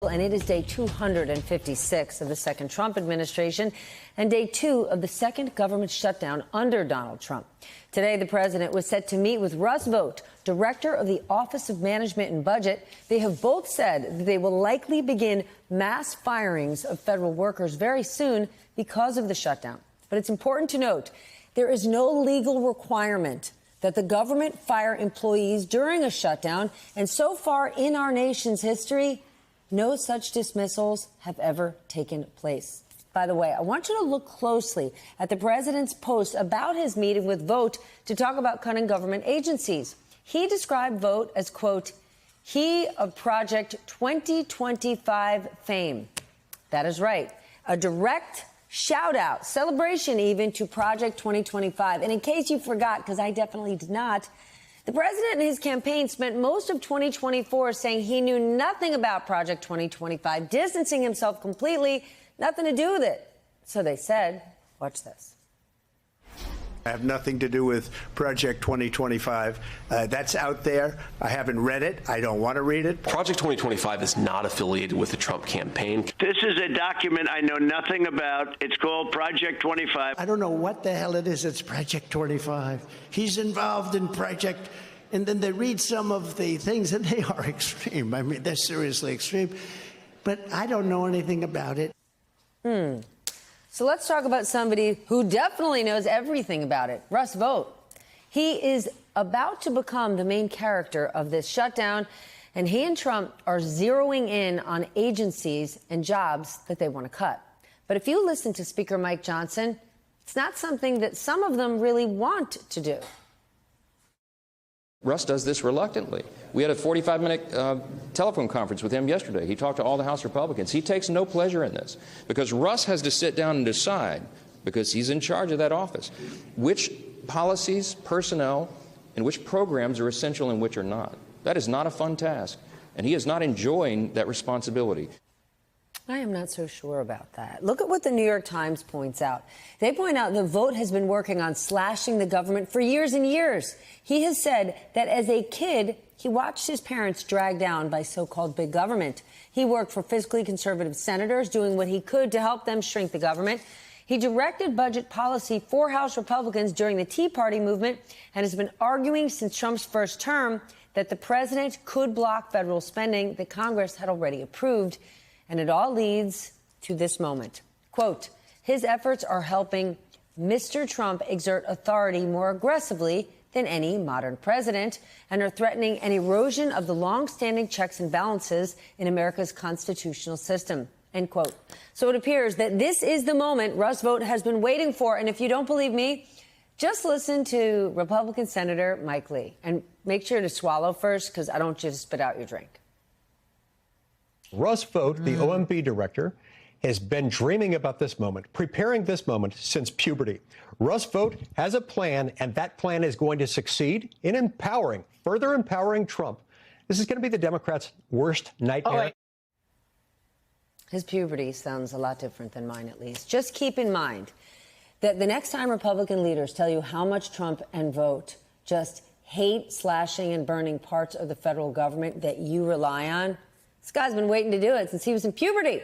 And it is day 256 of the second Trump administration and day 2 of the second government shutdown under Donald Trump. Today, the president was set to meet with Russ Vought, director of the Office of Management and Budget. They have both said that they will likely begin mass firings of federal workers very soon because of the shutdown. But it's important to note there is no legal requirement that the government fire employees during a shutdown. And so far in our nation's history, no such dismissals have ever taken place. By the way, I want you to look closely at the president's post about his meeting with Vought to talk about cutting government agencies. He described Vought as, quote, he of Project 2025 fame. That is right. A direct shout out, celebration even, to Project 2025. And in case you forgot, because I definitely did not, the president and his campaign spent most of 2024 saying he knew nothing about Project 2025, distancing himself completely, nothing to do with it. So they said, watch this. I have nothing to do with Project 2025. That's out there. I haven't read it. I don't want to read it. Project 2025 is not affiliated with the Trump campaign. This is a document I know nothing about. It's called Project 25. I don't know what the hell it is. It's Project 25. He's involved in Project. And then they read some of the things, and they are extreme. I mean, they're seriously extreme. But I don't know anything about it. So let's talk about somebody who definitely knows everything about it, Russ Vought. He is about to become the main character of this shutdown, and he and Trump are zeroing in on agencies and jobs that they want to cut. But if you listen to Speaker Mike Johnson, it's not something that some of them really want to do. Russ does this reluctantly. We had a 45-minute telephone conference with him yesterday. He talked to all the House Republicans. He takes no pleasure in this because Russ has to sit down and decide, because he's in charge of that office, which policies, personnel, and which programs are essential and which are not. That is not a fun task, and he is not enjoying that responsibility. I am not so sure about that. Look at what the New York Times points out. They point out that Vought has been working on slashing the government for years and years. He has said that as a kid, he watched his parents dragged down by so-called big government. He worked for fiscally conservative senators, doing what he could to help them shrink the government. He directed budget policy for House Republicans during the Tea Party movement and has been arguing since Trump's first term that the president could block federal spending that Congress had already approved. And it all leads to this moment. Quote, his efforts are helping Mr. Trump exert authority more aggressively than any modern president and are threatening an erosion of the long-standing checks and balances in America's constitutional system, end quote. So it appears that this is the moment Russ Vought has been waiting for. And if you don't believe me, just listen to Republican Senator Mike Lee. And make sure to swallow first, because I don't want you to spit out your drink. Russ Vought, the OMB director, has been dreaming about this moment, preparing this moment since puberty. Russ Vought has a plan, and that plan is going to succeed in further empowering Trump. This is going to be the Democrats' worst nightmare. His puberty sounds a lot different than mine, at least. Just keep in mind that the next time Republican leaders tell you how much Trump and Vought just hate slashing and burning parts of the federal government that you rely on, this guy's been waiting to do it since he was in puberty.